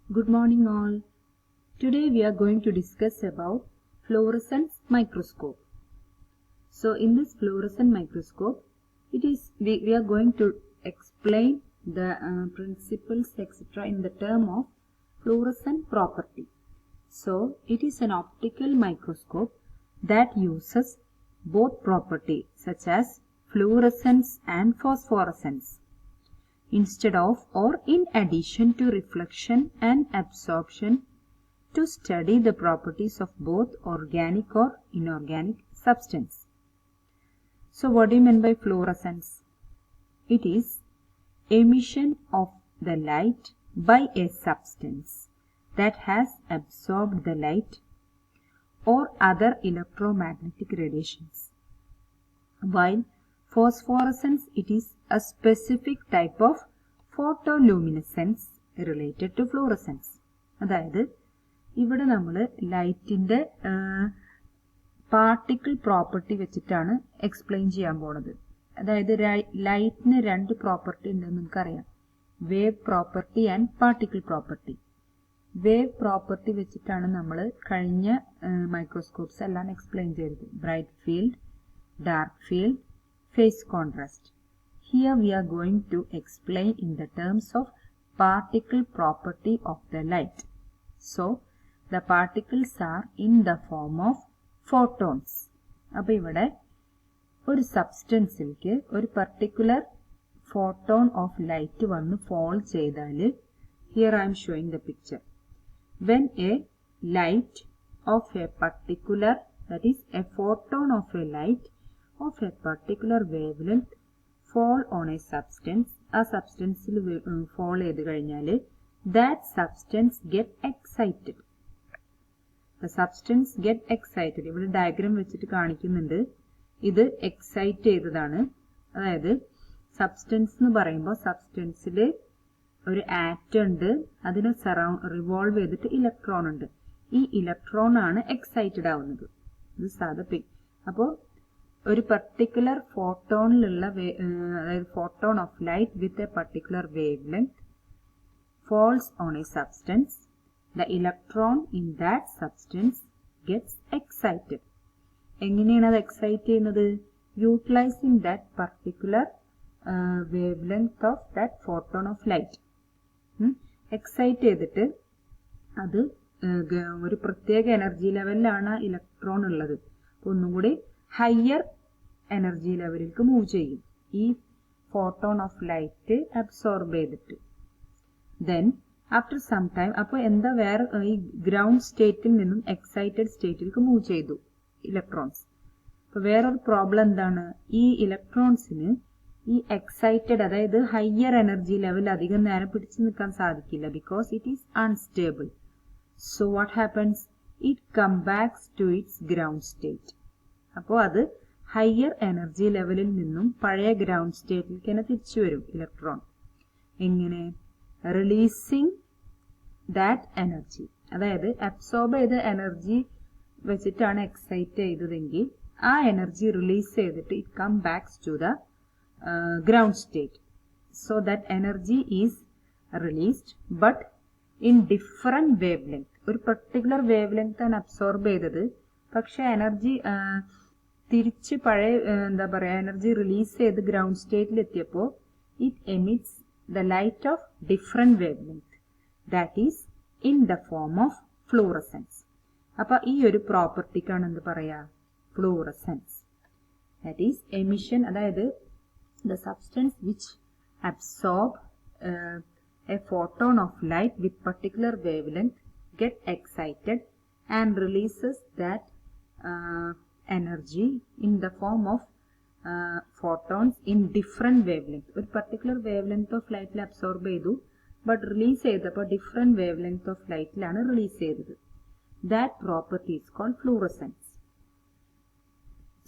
Good morning all. Today we are going to discuss about fluorescence microscope. So in this fluorescent microscope, we are going to explain the principles etc. in the term of fluorescent property. So it is an optical microscope that uses both property such as fluorescence and phosphorescence, instead of or in addition to reflection and absorption, to study the properties of both organic or inorganic substance. So what do you mean by fluorescence? It is emission of the light by a substance that has absorbed the light or other electromagnetic radiations, while phosphorescence, it is a specific type of photoluminescence related to fluorescence. അതായത് ഇവിടെ നമ്മൾ ലൈറ്റിന്റെ particle property വെച്ചിട്ടാണ് explain ചെയ്യാൻ പോണത്. അതായത് ലൈറ്റിന് രണ്ട് property ഉണ്ടെന്ന് നമുക്കറിയാം, wave property and particle property. Wave property വെച്ചിട്ടാണ് നമ്മൾ കഴിഞ്ഞ മൈക്രോസ്കോപ്സ് എല്ലാം എക്സ്പ്ലെയിൻ ചെയ്തത്. Bright field, dark field, phase contrast. Here we are going to explain in the terms of particle property of the light. So the particles are in the form of photons. അപ്പോൾ ഇവിടെ ഒരു സബ്സ്റ്റൻസിലേക്ക് ഒരു particular photon of light വന്ന് fall ചെയ്താൽ, here I am showing the picture. When a light of a particular, that is a photon of a light of a particular wavelength fall on a substance, ആ സബ്സ്റ്റൻസിൽ fall ചെയ്ത് കഴിഞ്ഞാൽ that substance get excited. The substance get excited. ഇവിടെ diagram വെച്ചിട്ട് കാണിക്കുന്നുണ്ട്. ഇത് excite ചെയ്തതാണ്. അതായത് substance എന്ന് പറയുമ്പോൾ സബ്സ്റ്റൻസിൽ ഒരു ആറ്റം ഉണ്ട്, അതിനെ റിവോൾവ് ചെയ്തിട്ട് ഇലക്ട്രോൺ ഉണ്ട്. ഈ ഇലക്ട്രോൺ ആണ് എക്സൈറ്റഡ് ആവുന്നത്. ഇത് സാധാ അപ്പോൾ ഒരു പർട്ടിക്കുലർ ഫോട്ടോണിലുള്ള അതായത് photon of light with a particular wave length falls on a substance, the electron in that substance gets excited. എങ്ങനെയാണ് അത് എക്സൈറ്റ് ചെയ്യുന്നത്? Utilising that particular wave length of that photon of light. Excite ചെയ്തിട്ട് അത് ഒരു പ്രത്യേക energy ലെവലിലാണ് electron ഉള്ളത്. ഒന്നും കൂടി ഹയർ എനർജി ലെവലിലേക്ക് മൂവ് ചെയ്യും ഈ ഫോട്ടോൺ ഓഫ് ലൈറ്റ് അബ്സോർബ് ചെയ്തിട്ട്. ദെൻ ആഫ്റ്റർ സം ടൈം അപ്പോൾ എന്താ വേറെ ഈ ഗ്രൗണ്ട് സ്റ്റേറ്റിൽ നിന്നും എക്സൈറ്റഡ് സ്റ്റേറ്റിലേക്ക് മൂവ് ചെയ്തു ഇലക്ട്രോൺസ്. അപ്പോൾ വേറൊരു പ്രോബ്ലം എന്താണ്? ഈ ഇലക്ട്രോൺസിന് ഈ എക്സൈറ്റഡ്, അതായത് ഹയർ എനർജി ലെവൽ അധികം നേരം പിടിച്ചു നിൽക്കാൻ സാധിക്കില്ല, because it is unstable. So what happens? It come backs to its ground state. അപ്പോൾ അത് ഹയർ എനർജി ലെവലിൽ നിന്നും പഴയ ഗ്രൗണ്ട് സ്റ്റേറ്റിലേക്ക് തന്നെ തിരിച്ചു വരും ഇലക്ട്രോൺ. എങ്ങനെ? Releasing that energy. അതായത് അബ്സോർബ് ചെയ്ത എനർജി വെച്ചിട്ടാണ് എക്സൈറ്റ് ചെയ്തതെങ്കിൽ ആ എനർജി റിലീസ് ചെയ്തിട്ട് it come backs to the ground state. So that energy is released but in different wave length. ഒരു പർട്ടിക്കുലർ വേവ് ലെങ്ത് ആണ് അബ്സോർബ് ചെയ്തത്, പക്ഷെ എനർജി തിരിച്ച് പഴയ എന്താ പറയുക എനർജി റിലീസ് ചെയ്ത് ഗ്രൗണ്ട് സ്റ്റേറ്റിൽ എത്തിയപ്പോൾ it emits the light of different wave length, that is in the form of fluorescence. അപ്പൊ ഈ ഒരു പ്രോപ്പർട്ടിക്കാണ് എന്ത് പറയാ? ഫ്ലൂറസെൻസ്. ദാറ്റ് ഈസ് എമിഷൻ, അതായത് the substance which absorb a photon of light with particular wavelength get excited and releases that energy in the form of photons in different wavelength. ഒരു particular wavelength of light absorb ചെയ്തു, but release ചെയ്തപ്പോൾ different wavelength of light ലാണ് release ചെയ്തത്. That property is called fluorescence.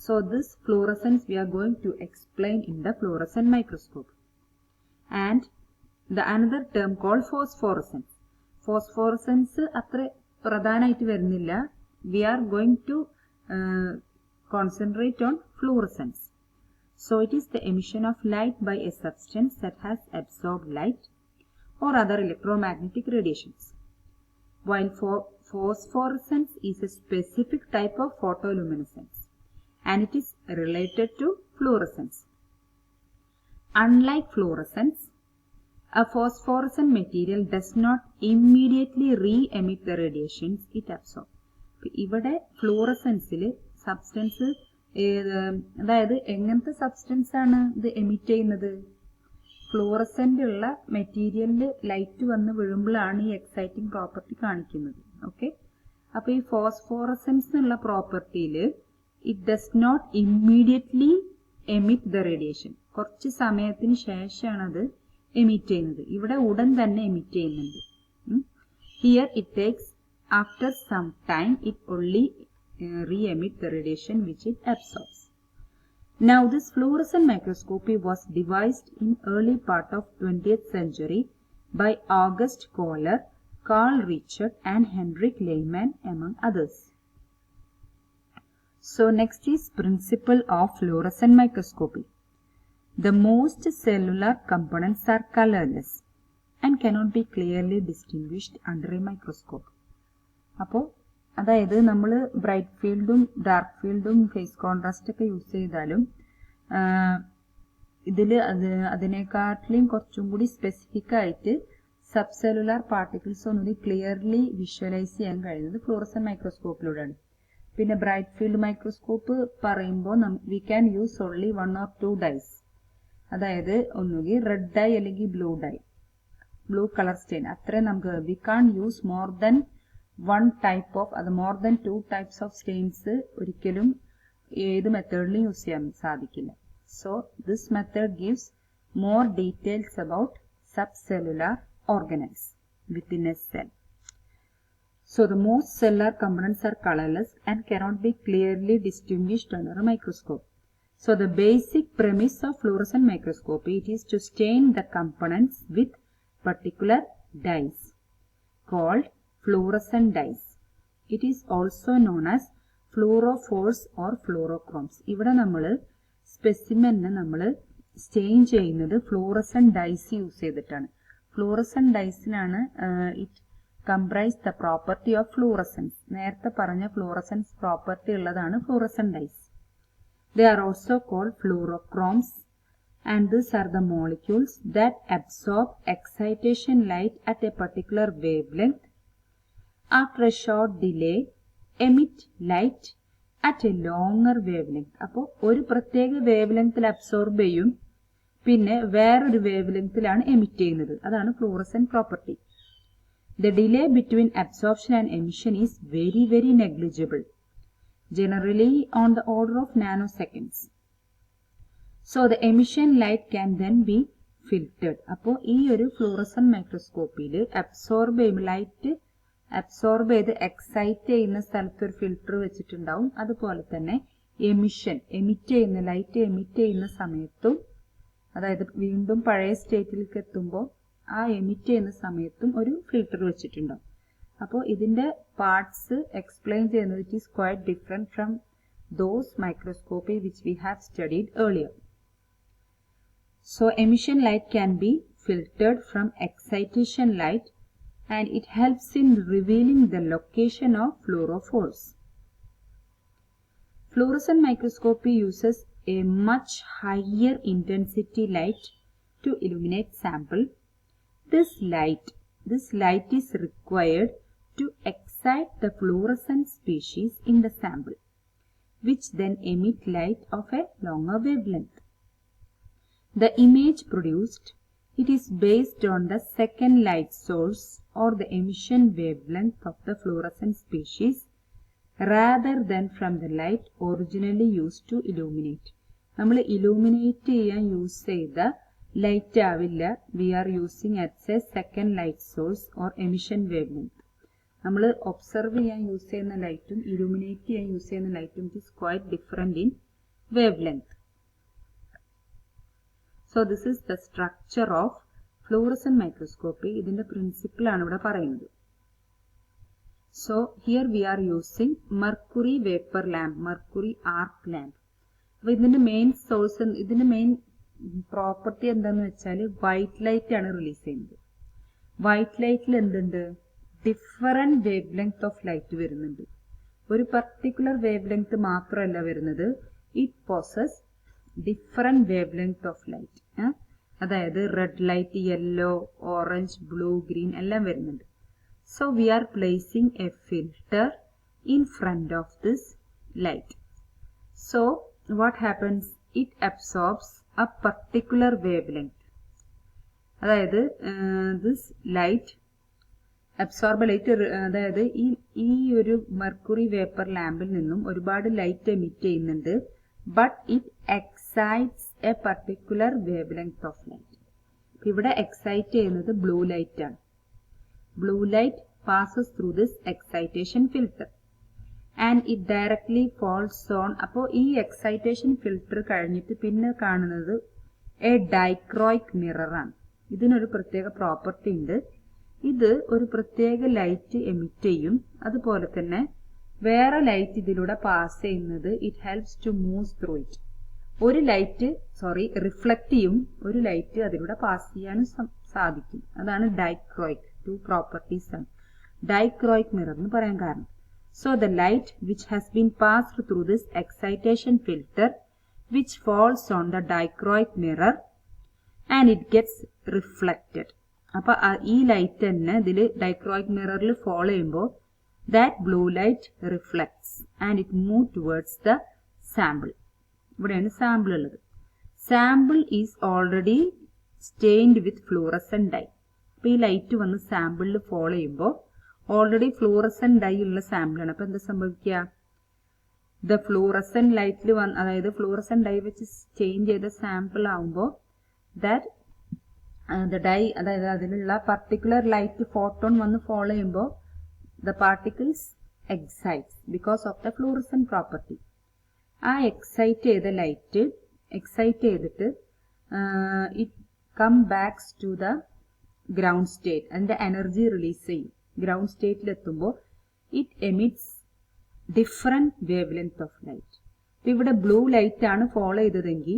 So this fluorescence we are going to explain in the fluorescent microscope. And the another term called phosphorescence. Phosphorescence അത്ര പ്രധാനമായിട്ട് വരുന്നില്ല. We are going to concentrate on fluorescence. So it is the emission of light by a substance that has absorbed light or other electromagnetic radiations. while phosphorescence is a specific type of photoluminescence and it is related to fluorescence. Unlike fluorescence, a phosphorescent material does not immediately re-emit the radiations it absorbs. ഇവിടെ ഫ്ലൂറസെൻസിൽ substance അതായത് എങ്ങനത്തെ substance ആണ് ഇത് emit ചെയ്യുന്നത്? Fluorescent ഉള്ള മെറ്റീരിയലിൽ light വന്ന് വീഴുമ്പോഴാണ് ഈ എക്സൈറ്റിംഗ് പ്രോപ്പർട്ടി കാണിക്കുന്നത്. ഓക്കെ, അപ്പൊ ഈ ഫോസ്ഫോറസെൻസ് എന്നുള്ള പ്രോപ്പർട്ടിയിൽ it does not immediately emit the radiation. കുറച്ച് സമയത്തിന് ശേഷമാണ് അത് എമിറ്റ് ചെയ്യുന്നത്. ഇവിടെ ഉടൻ തന്നെ എമിറ്റ് ചെയ്യുന്നുണ്ട്. Here it takes after some time it only re-emit the radiation which it absorbs. Now this fluorescent microscopy was devised in early part of 20th century by August Kohler, Carl Richard and Heinrich Lehmann among others. So next is principle of fluorescent microscopy. The most cellular components are colorless and cannot be clearly distinguished under a microscope. അപ്പോൾ അതായത് നമ്മൾ bright ഫീൽഡും dark ഫീൽഡും face contrast ഒക്കെ use ചെയ്താലും ഇതിൽ അതിനെക്കാട്ടിലും കുറച്ചും കൂടി സ്പെസിഫിക് ആയിട്ട് സബ് സെല്ലുലാർ പാർട്ടിക്കിൾസ് ഒന്നുകൂടി ക്ലിയർലി വിഷ്വലൈസ് ചെയ്യാൻ കഴിയുന്നത് ഫ്ലൂറസെന്റ് മൈക്രോസ്കോപ്പിലൂടെയാണ്. പിന്നെ ബ്രൈറ്റ് ഫീൽഡ് മൈക്രോസ്കോപ്പ് പറയുമ്പോൾ we can use only 1 or 2 dyes. അതായത് ഒന്നുകിൽ റെഡ് ഡൈ അല്ലെങ്കിൽ ബ്ലൂ കളർ സ്റ്റെയിൻ. അത്രയും നമുക്ക് we can use more than one type of more than 2 types of stains ഒരിക്കലും ഏത് മെത്തേഡിലും യൂസ് ചെയ്യാൻ സാധിക്കില്ല. So this method gives more details about subcellular organelles within a cell. So the most cellular components are colorless and cannot be clearly distinguished under a microscope. So the basic premise of fluorescent microscopy it is to stain the components with particular dyes called fluorescent dyes. It is also known as fluorophores or fluorochromes. ഇവിടെ നമ്മൾ സ്പെസിമെനെ നമ്മൾ stain ചെയ്യുന്നത് fluorescent dyes use ചെയ്തിട്ടാണ്. Fluorescent ഡൈസിനാണ് it comprise the property of fluorescence. നേരത്തെ പറഞ്ഞ fluorescence property ഉള്ളതാണ് fluorescent dyes. They are also called fluorochromes and these are the molecules that absorb excitation light at a particular wavelength. After a short delay, emit light at a longer wavelength. അപ്പോൾ ഒരു പ്രത്യേക wave ലെങ്ത്തിൽ absorb ചെയ്യും, പിന്നെ വേറൊരു wave ലെങ്ത്തിലാണ് emit ചെയ്യുന്നത്. അതാണ് fluorescent property. The delay between absorption and emission is very negligible, generally on the order of nanoseconds. So the emission light can then be filtered. അപ്പോൾ ഈ ഒരു ഫ്ലൂറസെന്റ് മൈക്രോസ്കോപ്പിയിൽ അബ്സോർബ് ചെയ്യുമ്പോൾ ലൈറ്റ് അബ്സോർബ് ചെയ്ത് excite ചെയ്യുന്ന സ്ഥലത്ത് ഒരു ഫിൽട്ടർ വെച്ചിട്ടുണ്ടാവും. അതുപോലെ തന്നെ എമിറ്റ് ചെയ്യുന്ന ലൈറ്റ് എമിറ്റ് ചെയ്യുന്ന സമയത്തും, അതായത് വീണ്ടും പഴയ സ്റ്റേറ്റിലേക്ക് എത്തുമ്പോൾ ആ എമിറ്റ് ചെയ്യുന്ന സമയത്തും ഒരു ഫിൽട്ടർ വെച്ചിട്ടുണ്ടാവും. അപ്പോൾ ഇതിന്റെ പാർട്സ് എക്സ്പ്ലെയിൻ ചെയ്യുന്നത് it is quite different from those microscopy which we have studied earlier. So emission light can be filtered from excitation light and it helps in revealing the location of fluorophores. Fluorescent microscopy uses a much higher intensity light to illuminate sample. This light is required to excite the fluorescent species in the sample, which then emit light of a longer wavelength. The image produced, it is based on the second light source or the emission wavelength of the fluorescent species rather than from the light originally used to illuminate. നമ്മൾ illuminate ചെയ്യാൻ use ചെയ്ത light ആവില്ല we are using as a second light source or emission wavelength. നമ്മൾ observe ചെയ്യാൻ use ചെയ്യുന്ന ലൈറ്റും illuminate ചെയ്യാൻ use ചെയ്യുന്ന ലൈറ്റും is quite different in wavelength. So this is the structure of fluorescent microscopy. ഇതിന്റെ പ്രിൻസിപ്പിൾ ആണ് ഇവിടെ പറയുന്നത്. So here we are using mercury vapor lamp, mercury arc lamp. അപ്പോൾ ഇതിന്റെ മെയിൻ സോഴ്സ്, ഇതിന്റെ മെയിൻ പ്രോപ്പർട്ടി എന്താന്ന് വെച്ചാൽ വൈറ്റ് ലൈറ്റ് ആണ് റിലീസ് ചെയ്യുന്നത്. വൈറ്റ് ലൈറ്റിൽ എന്തുണ്ട്? Different wavelength of light വരുന്നുണ്ട്. ഒരു പർട്ടിക്കുലർ വേവ് ലെങ്ത് മാത്രമല്ല വരുന്നത്, it possess different wavelength of light. അതായത് red light, yellow, orange, blue, green എല്ലാം വരുന്നുണ്ട്. So we are placing a filter in front of this light. So what happens? It absorbs a particular wavelength. അതായത് this light absorb light, അതായത് ഈ ഒരു mercury vapour ലാമ്പിൽ നിന്നും ഒരുപാട് light emit ചെയ്യുന്നുണ്ട്. But it excites A particular wave length of light. ഇവിടെ excite ചെയ്യുന്നത് blue light ആണ്. Blue light passes through this excitation filter and it directly falls on. അപ്പോൾ ഈ എക്സൈറ്റേഷൻ ഫിൽട്ടർ കഴിഞ്ഞിട്ട് പിന്നെ കാണുന്നത് എ ഡൈക്രോയിക് മിറർ ആണ്. ഇതിനൊരു പ്രത്യേക പ്രോപ്പർട്ടി ഉണ്ട്. ഇത് ഒരു പ്രത്യേക ലൈറ്റ് എമിറ്റ് ചെയ്യും. അതുപോലെ തന്നെ വേറെ ലൈറ്റ് ഇതിലൂടെ പാസ് ചെയ്യുന്നത് it helps to move through it. ഒരു ലൈറ്റ് റിഫ്ലക്ട് ചെയ്യും, ഒരു ലൈറ്റ് അതിലൂടെ പാസ് ചെയ്യാനും സാധിക്കും. അതാണ് ഡൈക്രോയിക്. ടു പ്രോപ്പർട്ടീസ് ആണ് ഡൈക്രോയിക് മിറർ എന്ന് പറയാൻ കാരണം. So the light which has been passed through this excitation filter which falls on the dichroic mirror and it gets reflected. അപ്പൊ ഈ ലൈറ്റ് തന്നെ ഇതിൽ ഡൈക്രോയിക് മിററിൽ ഫോളോ ചെയ്യുമ്പോൾ that blue light reflects and it moves towards the sample. ഇവിടെയാണ് sample ഉള്ളത്. Sample is already stained with fluorescent dye. അപ്പൊ ഈ light വന്ന് സാമ്പിളിൽ ഫോളോ ചെയ്യുമ്പോൾ ഓൾറെഡി ഫ്ലൂറസെന്റ് ഡൈ ഉള്ള സാമ്പിളാണ്. അപ്പൊ എന്താ സംഭവിക്കുക? ദ ഫ്ലൂറസെന്റ് ലൈറ്റിൽ വന്ന്, അതായത് ഫ്ലൂറസെന്റ് ഡൈ വെച്ച് ചേഞ്ച് ചെയ്ത സാമ്പിൾ ആവുമ്പോൾ ദ ഡൈ, അതായത് അതിലുള്ള പർട്ടിക്കുലർ ലൈറ്റ് ഫോട്ടോൺ വന്ന് ഫോളോ ചെയ്യുമ്പോൾ the particles excites because of the fluorescent property. ആ എക്സൈറ്റ് ചെയ്ത ലൈറ്റ് എക്സൈറ്റ് ചെയ്തിട്ട് it come backs to the ground state. അതിന്റെ എനർജി റിലീസ് ചെയ്യും. ഗ്രൗണ്ട് സ്റ്റേറ്റിൽ എത്തുമ്പോൾ it emits different wavelength of light. ഇവിടെ ബ്ലൂ ലൈറ്റ് ആണ് ഫോളോ ചെയ്തതെങ്കിൽ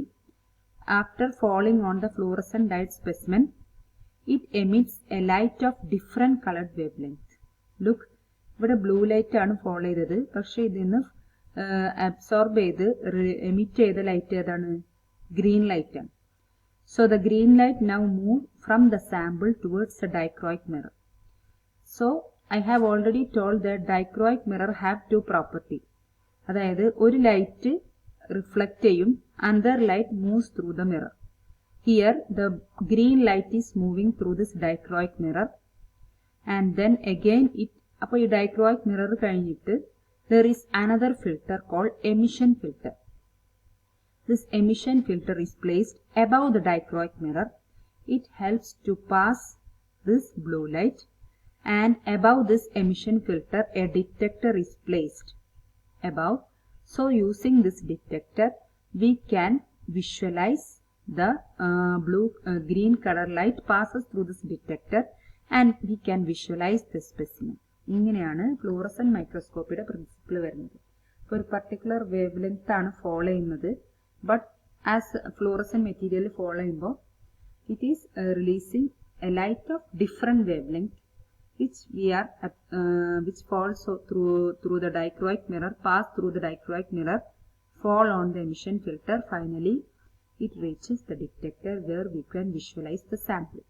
after following on the fluorescent dyed specimen it emits A light of different coloured wave length. Look, ഇവിടെ blue light ആണ് follow ചെയ്തത്, പക്ഷെ ഇതിൽ നിന്ന് അബ്സോർബ് ചെയ്ത് എമിറ്റ് ചെയ്ത ലൈറ്റ് ഏതാണ്? ഗ്രീൻ ലൈറ്റ് ആണ്. So the green light now move from the sample towards the dichroic mirror. So I have already told that dichroic mirror have two property. അതായത് ഒരു ലൈറ്റ് റിഫ്ലക്ട് ചെയ്യും, another light moves through the mirror. Here the green light is moving through this dichroic mirror and then again it, അപ്പോൾ ഈ dichroic mirror കഴിഞ്ഞിട്ട് there is another filter called emission filter. This emission filter is placed above the dichroic mirror. It helps to pass this blue light. And above this emission filter a detector is placed above. So using this detector we can visualize the green color light passes through this detector and we can visualize the specimen. ഇങ്ങനെയാണ് fluorescent മൈക്രോസ്കോപ്പിയുടെ principle വരുന്നത്. ഒരു particular wave length ആണ് follow ചെയ്യുന്നത്, but as fluorescent material follow ചെയ്യുമ്പോൾ it is releasing a light of different wave length which falls through the dichroic mirror, pass through the dichroic mirror, fall on the emission filter. Finally, it reaches the detector where we can visualize the sample.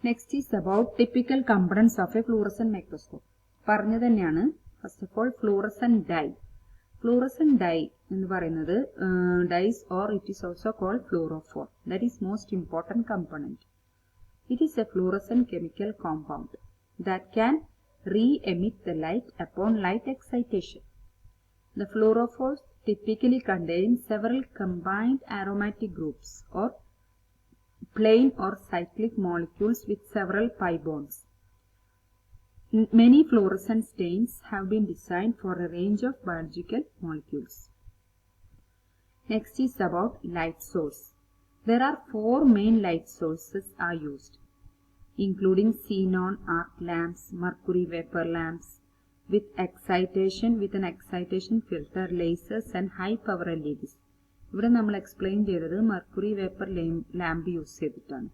Next is about typical components of a fluorescent microscope. പറഞ്ഞു തന്നെയാണ്. First of all, fluorescent dye. Fluorescent dye എന്ന് പറയുന്നത് dyes, or it is also called fluorophore. That is most important component. It is a fluorescent chemical compound that can re-emit the light upon light excitation. The fluorophores typically contain several combined aromatic groups or plain or cyclic molecules with several pi bonds. Many fluorescent stains have been designed for a range of biological molecules. Next is about light source. There are 4 main light sources are used, including xenon arc lamps, mercury vapor lamps with an excitation filter, lasers and high power LEDs. ഇവിടെ നമ്മൾ explain ചെയ്തത് mercury vapour lamp use ചെയ്തിട്ടാണ്.